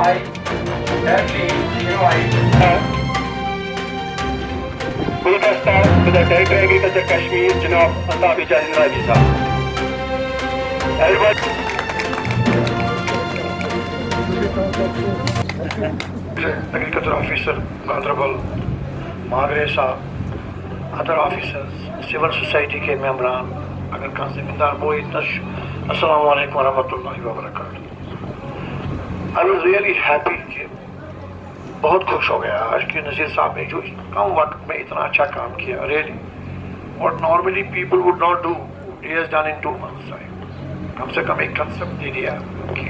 I directly invite Bulgastar to the Director Agriculture Kashmir, Janab Altaf Ijaz Raji Sahab. Agriculture Officer Honorable Magre Sahab, other officers, civil society के मेंबरान, अगर कहाँ ज़िम्मेदार वो इतना अस्सलामु अलैकुम वरहमतुल्लाहि वबरकातुहू. I was really happy कि बहुत खुश हो गया आज कि नज़ीर साहब ने जो कम वक्त में इतना अच्छा काम किया. Really, what normally people would not do, he has done in 2 months time. कम से कम एक concept दे दिया कि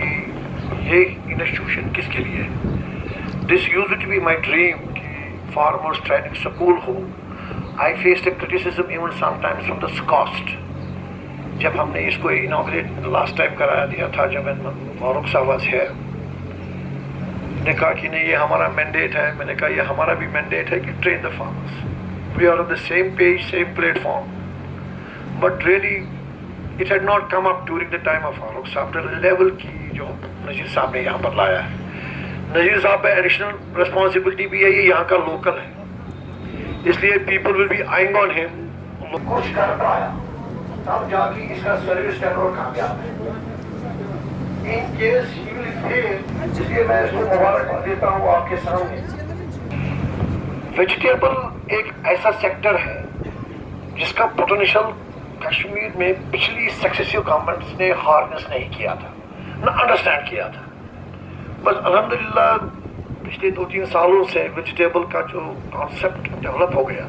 ये institution किसके लिए है. This used to be my dream कि farmers training school हो. I faced a criticism even sometimes from the cost. जब हमने इसको inaugurate last time कराया दिया था जब फारूक साहब was here, ने कहा कि नहीं ये हमारा mandate है. मैंने कहा ये हमारा भी mandate है कि train the farmers. We are on the same page, same platform. But really, it had not come up during the time of Farooq साहब the level की जो नज़ीर साहब ने यहाँ पर लाया है. नज़ीर साहब पे additional responsibility भी है, ये यहाँ का local है, इसलिए people will be eyeing on him. कुछ कर पाया तब जाके इसका सर्विस टेंडर कामयाब है. In case he will fail, इसलिए मैं इसको मुबारकबाद देता हूँ आपके सामने. वेजिटेबल एक ऐसा सेक्टर है जिसका पोटेंशियल कश्मीर में पिछली सक्सेसिव गवर्नमेंट्स ने हार्नेस नहीं किया था, न अंडरस्टैंड किया था. बस अल्हम्दुलिल्लाह पिछले 2-3 सालों से वेजिटेबल का जो कॉन्सेप्ट डेवलप हो गया,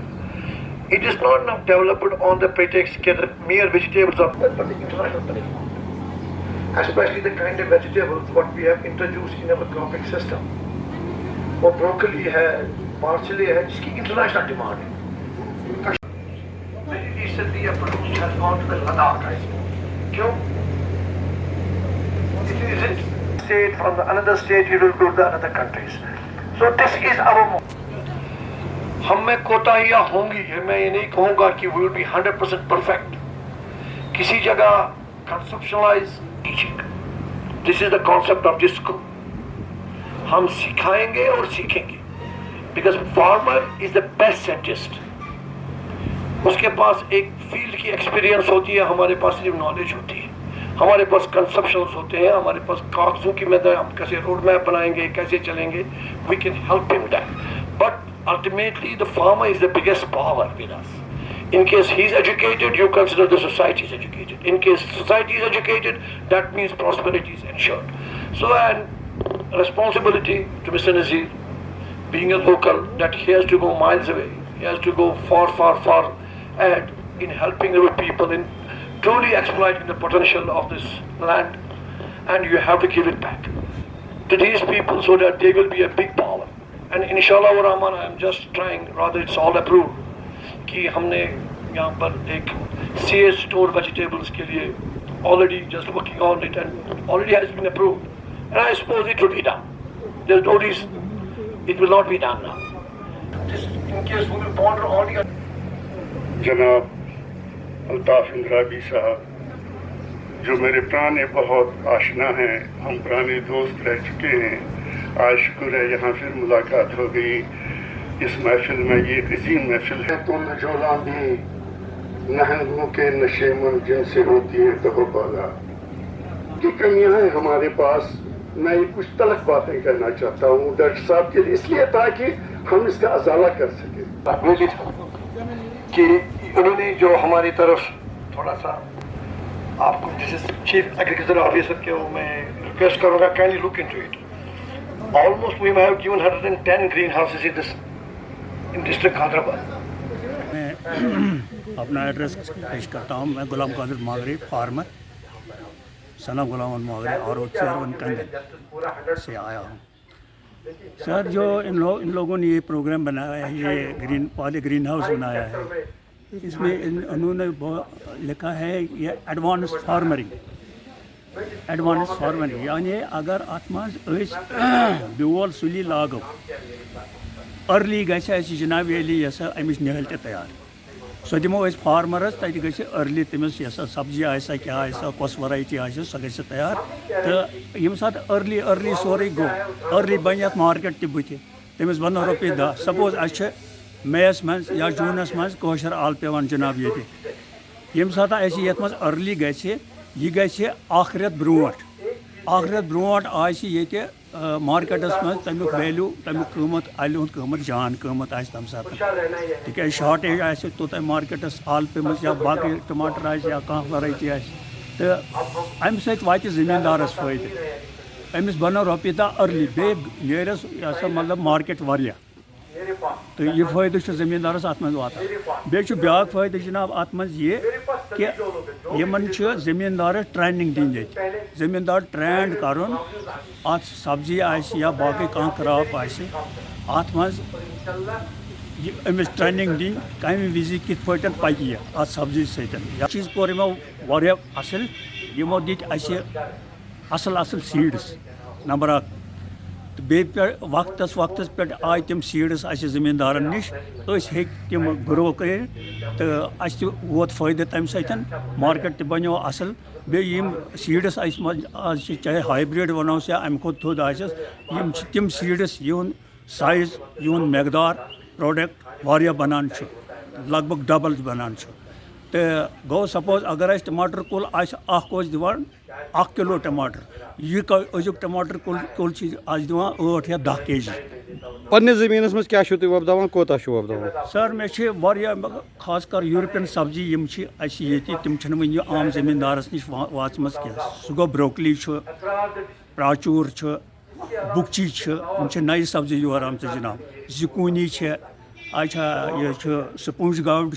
it is not now developed on the pretext that mere vegetables are international platform. Especially the kind of vegetables what we have introduced in our cropping system. वो broccoli है, parsley है, जिसकी international demand है. Very recently a produce has gone to the Ladakh. क्यों? It isn't state from the another state you will go to another countries. So this is our. हम में कोताहियाँ होंगी, मैं ये नहीं कहूँगा कि we will be 100% perfect. किसी जगह conceptualize teaching. This is the concept of this school. हम सिखाएंगे और सीखेंगे. Because farmer is the best scientist. उसके पास एक फील्ड की एक्सपीरियंस होती है, हमारे पास सिर्फ नॉलेज होती है. हमारे पास कंसेप्शंस होते हैं, हमारे पास कागजों की मेथड, हम कैसे रोड मैप बनाएंगे, कैसे चलेंगे. We can help him that. But ultimately the farmer is the biggest power with us. In case he is educated, you consider the society is educated. In case society is educated, that means prosperity is ensured. So, and responsibility to Mr. Nazir, being a local, that he has to go miles away. He has to go far, far, far ahead in helping our people, in truly exploiting the potential of this land. And you have to give it back to these people so that they will be a big power. And inshallah wa rahman, I am just trying, rather it's all approved, कि हमने यहाँ पर एक CS store vegetables के लिए already just working on it and already has been approved. And I suppose it will be done. There's no reason it will not be done now. This, in case we will ponder all the. जनाब अल्ताफ इंद्राबी साहब, जो मेरे पुराने बहुत आशना हैं, हम पुराने दोस्त रह चुके हैं. आज शुक्र है यहाँ फिर मुलाकात हो गई इस महफिल में. ये अजीम महफिल है. तुम जोला भी नहंगों के नशे मन जिनसे होती है तो बाला की कमियां हैं हमारे पास. मैं ये कुछ तलख बातें करना चाहता हूँ डॉक्टर साहब के लिए, इसलिए ताकि हम इसका अजाला कर सकें कि उन्होंने जो हमारी तरफ थोड़ा सा आपको जैसे चीफ एग्रीकल्चर ऑफिसर के वो मैं रिक्वेस्ट करूँगा, kindly look into it. Almost we may have given 110 greenhouses in district Hyderabad. मैं अपना एड्रेस पेश करता हूँ. मैं गुलाम कादिर मागरे, फार्मर, सना गुलाम मागरे और चेयरमैन कंगन से आया हूँ. सर, जो इन लोगों ने ये प्रोग्राम बनाया है, ये ग्रीन हाउस बनाया है, इसमें उन्होंने लिखा है ये एडवांस फार्मरिंग. यानी अगर अत मज बेल सुली लागो अर्ली गि जनाब अली अमिच नहल तैयार. सो दिमो अस फार्मरस तति गछि अर्ली तमिस यसा सब्जी आसा क्या आसा कस वैरायटी आसा सो गछि तैयार तो यम साथ अर्ली सोरे गो अर्ली बन यत मार्केट ति बुथि तमिस बनो रुपये 10 सपोज अछ मेस मज या जूनस मज कोशर आल पेवान जनाब ये यम साथ अस यत मज अर्ली गछि यह गछि आख रेत ब्रोट आसि ये मार्केटस मज तमिक वैल्यू तमिक कीमत आलू कीमत जान कीमत आस तम साथ तिक शार्टेज आस तोत मार्केटस आल पेमस या बाकी टमाटर आस या कह वैरायटी आस तो अमि सत वात जमींदारस फायदे अमिस बनो रुपये 10 अर्ली बे नेरस यह मतलब मार्केट वारिया तो यह फायदे जमींदारस अत मज वातान बे ब्या फायदे जनाब अत मज ये कि यमन जमींदार ट्रेनिंग दिन ये जमींदार ट्रेंड करन अत सब्जी आस या बाकी कह क्रॉप आस अत मज अमिस ट्रेनिंग दिन कम विज कित पे पकि अत सब्जी सत चीज कोर यमो वारिया असल यमो दित असल सीड्स नंबर 1 तो बे वक्तस पे आय तम सीड्स अस जमींदारन निश तो तम ग्रो कर तो अस वोत फायदे तम सतन मार्केट बनो असल बे यम सीड्स आज चाहे हाइब्रिड वनो या अम खुद थोद आसस यम तम सीड्स यून साइज यून मकदार प्रोडक्ट वारिया बनान लगभग डबल बनान तो गो सपोज अगर अस टमाटर कुल आस दिवान 1 किलो टमाटर यह अजुक टमाटर कुल आज दिवान 8 या 10 kg पन्ने ज़मीनस मज क्या तुम वपदावान कोता वपदावान सर मे खास कर यूरोपियन सब्जी यम तम वन आम जमींदारस निश वाचम कह सह गो ब्रोकली प्राचूर बुकची नई सब्जी योर आम जनाब ज़िकूनी अच्छा यह स्पूंज गाउड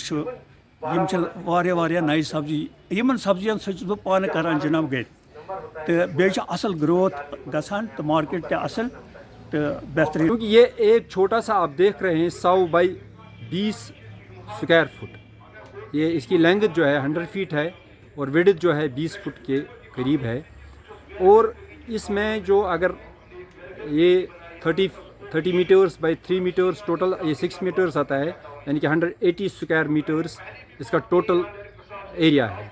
वारिया नई सब्जी यमन सब्जियन सह पान करान जनाब गर तो बे असल ग्रोथ गसान तो मार्केट ते असल तो बेहतरीन। क्योंकि ये एक छोटा सा आप देख रहे हैं 100 बाई 20 स्क्वायर फुट ये इसकी लेंथ जो है 100 फीट है और विड्थ जो है 20 फुट के करीब है और इसमें जो अगर ये 30 मीटर्स बाई 3 मीटर्स टोटल ये 6 मीटर्स आता है यानी कि 180 स्क्वायर मीटर्स इसका टोटल एरिया है।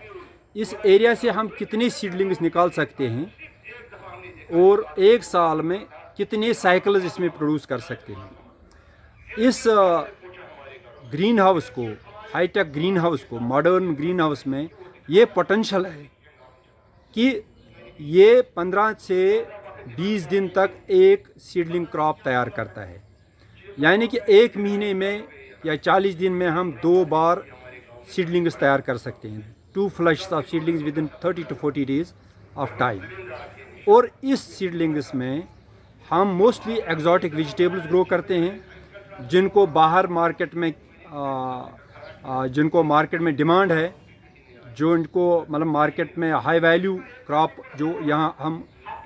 इस एरिया से हम कितने सीडलिंग्स निकाल सकते हैं और एक साल में कितने साइकिल्स इसमें प्रोड्यूस कर सकते हैं। इस ग्रीन हाउस को हाईटेक ग्रीन हाउस को मॉडर्न ग्रीन हाउस में ये पोटेंशियल है कि ये 15 से 20 दिन तक एक सीडलिंग क्रॉप तैयार करता है यानी कि एक महीने में या 40 दिन में हम 2 बार सीडलिंग्स तैयार कर सकते हैं 2 flush of seedlings with in 30 to 40 days of time. और इस सीडलिंग्स में हम मोस्टली एक्जॉटिक वेजिटेबल्स ग्रो करते हैं जिनको बाहर मार्केट में जिनको मार्केट में डिमांड है जो इनको मतलब मार्केट में हाई वैल्यू क्रॉप जो यहाँ हम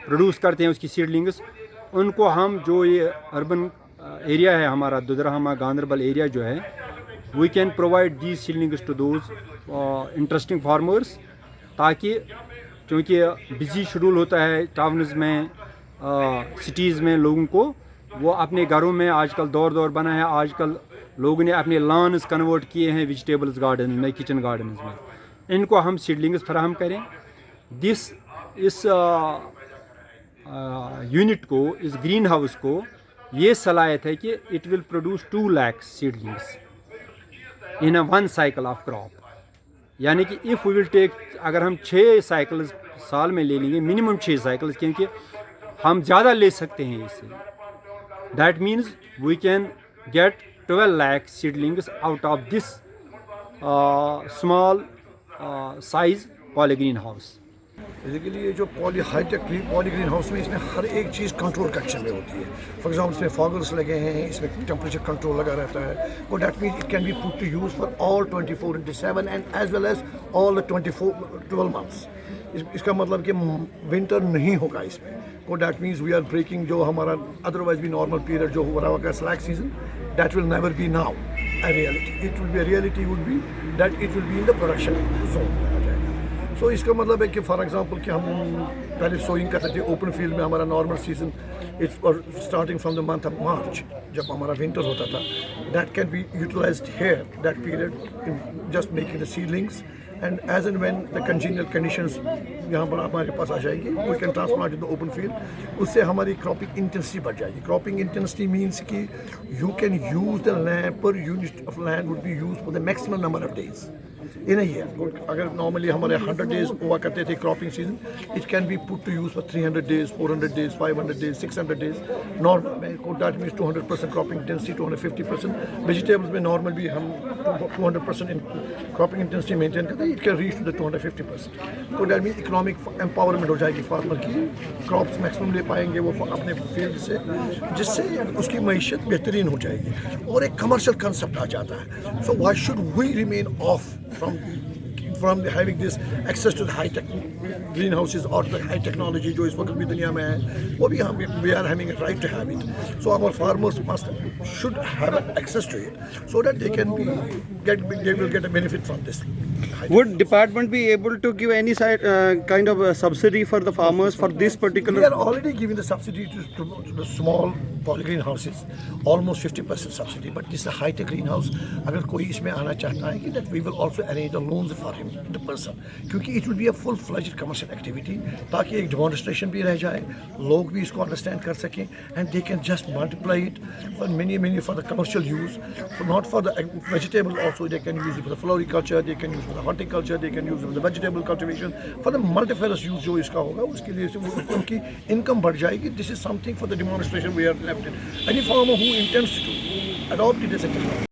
प्रोड्यूस करते हैं उसकी सीडलिंग्स उनको हम जो ये अर्बन एरिया है हमारा दुधराहमा गांधरबल एरिया जो है we can provide these seedlings to those interesting farmers ताकि क्योंकि बिजी शेड्यूल होता है टाउन्स में सिटीज़ में लोगों को वो अपने घरों में आजकल दौर बना है आजकल लोगों ने अपने लॉन्स कन्वर्ट किए हैं वेजिटेबल्स गार्डन में किचन गार्डन्स में इनको हम सीडलिंग्स फराहम करें। इस यूनिट को इस ग्रीन हाउस को ये सलाहियत है कि it will produce 2 lakh seedlings in a 1 cycle of crop यानी कि इफ़ वी विल टेक अगर हम 6 साइकिल्स साल में ले लेंगे मिनिमम 6 साइकिल्स क्योंकि हम ज़्यादा ले सकते हैं इससे that means we can get 12 lakh seedlings out of this small size poly green house. Basically ये जो हाईटेक पॉलीग्रीन हाउस में इसमें हर एक चीज़ कंट्रोल कक्शन में होती है। फॉर एग्जाम्पल इसमें फॉगर्स लगे हैं इसमें टेम्परेचर कंट्रोल लगा रहता है और that means it can be put to use for all 24/7 and as well as all the 12 months। इसका मतलब कि विंटर नहीं होगा इसमें को that means we are breaking जो हमारा अदरवाइज भी नॉर्मल पीरियड जो हो रहा होगा slack season that will never be now a reality. It will be a reality would be that it will be in the production zone में आ जाएगा। So इसका मतलब है कि फॉर एग्जांपल कि हम पहले सोइंग करते थे ओपन फील्ड में हमारा normal season It's starting from the month of March, जब हमारा winter होता था, that can be utilized here, that period, in just making the seedlings, and as and when the congenial conditions यहाँ पर हमारे पास आ जाएगी, we can transplant in the open field. उससे हमारी cropping intensity बढ़ जाएगी. Cropping intensity means कि you can use the land per unit of land would be used for the maximum number of days in a year. अगर normally हमारे 100 days हुआ करते थे cropping season, it can be put to use for 300 days, 400 days, 500 days, 600 days. Normal में that means 200% cropping intensity, 250%. Vegetables में normal भी हम 200% in cropping intensity maintain करते हैं, it can reach to the 250%. So that means economic empowerment हो जाएगी farmer की, crops maximum ले पाएंगे वो अपने field से, जिससे उसकी मईशत बेहतरीन हो जाएगी और एक commercial concept आ जाता है. So why should we remain off from having this access to the high tech greenhouses or the high technology जो इस वक्त भी दुनिया में है, वो भी हम we are having a right to have it. So our farmers should have access to it so that they will get a benefit from this. Would department be able to give any kind of subsidy for the farmers for this particular? We are already giving the subsidy to the small poly greenhouses, almost 50% subsidy. But this is a high-tech greenhouse. अगर कोई इसमें आना चाहता है कि that we will also arrange the loans for him, the person, क्योंकि it will be a full-fledged commercial activity, ताकि एक demonstration भी रह जाए, लोग भी इसको understand कर सकें, and they can just multiply it for many for the commercial use, not for the vegetables also. They can use it for the floriculture, they can use it for the horticulture, they can use it for the vegetable cultivation, for the multifarious use जो इसका होगा, उसके लिए उनकी income बढ़ जाएगी. This is something for the demonstration we are left in. Any farmer who intends to adopt it as a technology.